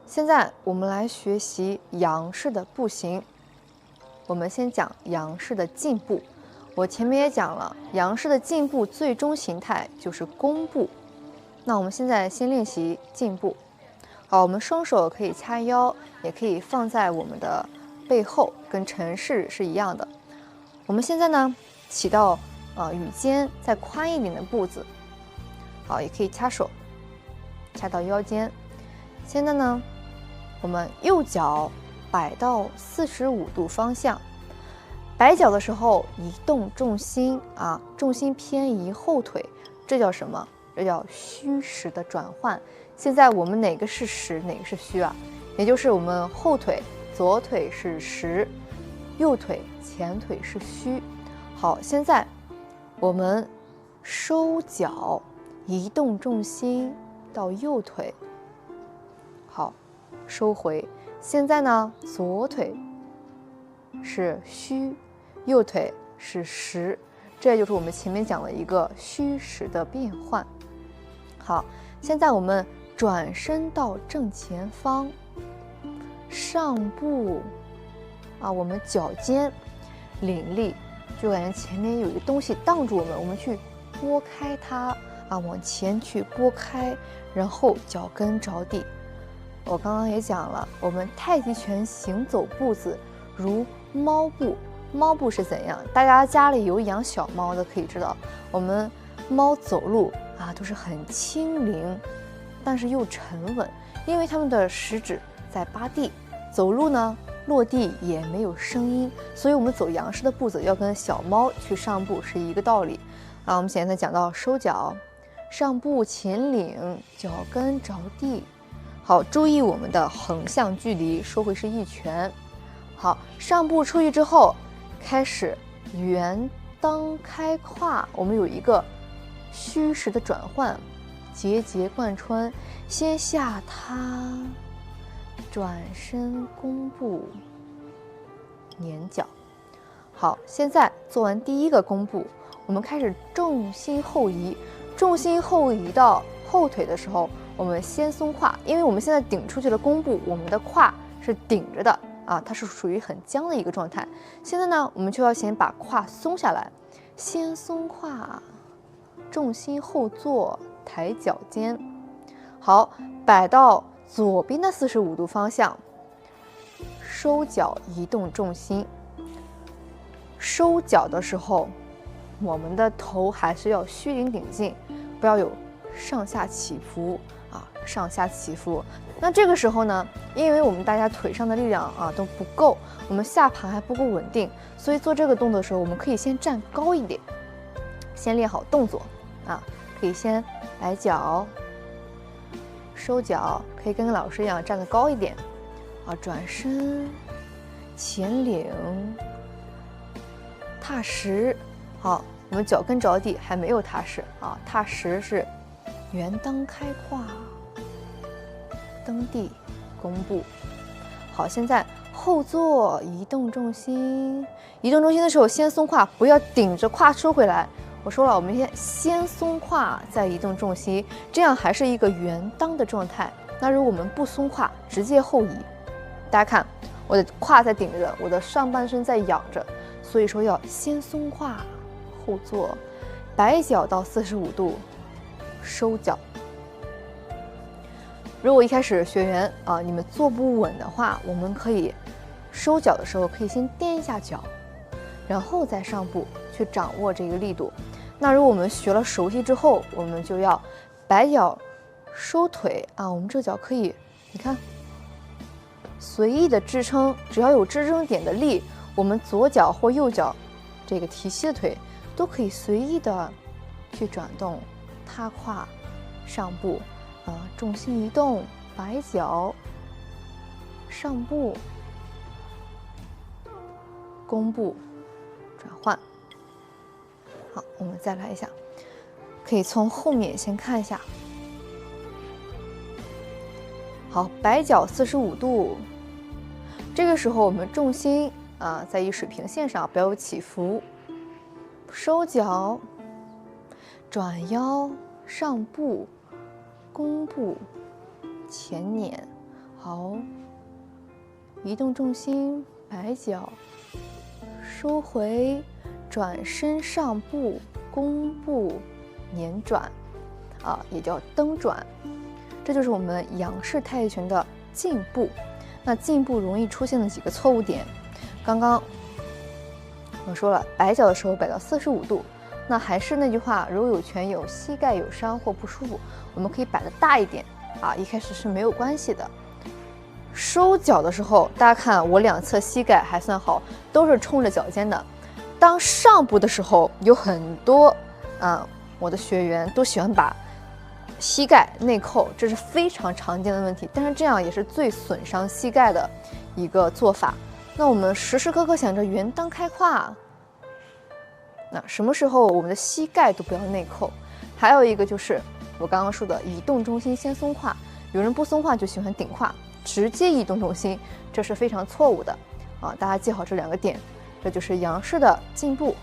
现在我们来学习杨氏的步行。我们先讲杨氏的进步。我前面也讲了，杨氏的进步最终形态就是弓步。那我们现在先练习进步。好，我们双手可以掐腰，也可以放在我们的背后，跟陈氏是一样的。我们现在呢，起到与肩再宽一点的步子。好，也可以掐手，掐到腰间。现在呢，我们右脚摆到45度方向，摆脚的时候移动重心重心偏移后腿，这叫什么？这叫虚实的转换。现在我们哪个是实，哪个是虚啊？也就是我们后腿左腿是实，右腿前腿是虚。好，现在我们收脚，移动重心到右腿。好，收回。现在呢，左腿是虚，右腿是实，这就是我们前面讲的一个虚实的变换。好，现在我们转身到正前方，上步我们脚尖领力，就感觉前面有一个东西挡住我们去拨开它往前去拨开，然后脚跟着地。我刚刚也讲了，我们太极拳行走步子如猫步。猫步是怎样？大家家里有养小猫的可以知道，我们猫走路都是很轻灵，但是又沉稳，因为它们的食指在扒地，走路呢落地也没有声音，所以我们走杨氏的步子要跟小猫去上步是一个道理。我们现在讲到收脚，上步前领，脚跟着地。好，注意我们的横向距离，收回是一拳。好，上步出去之后，开始圆裆开胯，我们有一个虚实的转换，节节贯穿。先下塌，转身弓步，捻脚。好，现在做完第一个弓步，我们开始重心后移。重心后移到后腿的时候，我们先松胯，因为我们现在顶出去的弓步，我们的胯是顶着的它是属于很僵的一个状态。现在呢，我们就要先把胯松下来，先松胯，重心后坐，抬脚尖。好，摆到左边的45度方向，收脚，移动重心。收脚的时候，我们的头还是要虚灵顶劲，不要有上下起伏上下起伏。那这个时候呢，因为我们大家腿上的力量都不够，我们下盘还不够稳定，所以做这个动作的时候，我们可以先站高一点，先练好动作可以先摆脚，收脚，可以跟老师一样站得高一点转身，前领，踏实。好，我们脚跟着地还没有踏实踏实是圆裆开胯，蹬地，弓步。好，现在后坐，移动重心。移动重心的时候，先松胯，不要顶着胯收回来。我说了，我们先松胯，再移动重心，这样还是一个圆裆的状态。那如果我们不松胯，直接后移，大家看，我的胯在顶着，我的上半身在仰着，所以说要先松胯，后坐，摆脚到45度，收脚。如果一开始学员你们坐不稳的话，我们可以收脚的时候可以先踮一下脚，然后再上步去掌握这个力度。那如果我们学了熟悉之后，我们就要摆脚收腿我们这脚可以你看随意的支撑，只要有支撑点的力，我们左脚或右脚这个提膝的腿都可以随意的去转动，踏胯上步重心移动，摆脚上步，弓步转换。好，我们再来一下，可以从后面先看一下。好，摆脚45度，这个时候我们重心在一水平线上，不要有起伏。收脚，转腰，上步，弓步，前捻。好，移动重心，摆脚，收回，转身上步，弓步捻转，也叫蹬转。这就是我们仰式太极拳的进步。那进步容易出现的几个错误点，刚刚我说了，摆脚的时候摆到45度。那还是那句话，如有拳友膝盖有伤或不舒服，我们可以摆得大一点一开始是没有关系的。收脚的时候，大家看我两侧膝盖还算好，都是冲着脚尖的。当上步的时候，有很多我的学员都喜欢把膝盖内扣，这是非常常见的问题，但是这样也是最损伤膝盖的一个做法。那我们时时刻刻想着圆裆开胯，那什么时候我们的膝盖都不要内扣。还有一个就是我刚刚说的移动中心先松胯，有人不松胯就喜欢顶胯，直接移动重心，这是非常错误的大家记好这2个点，这就是仰式的进步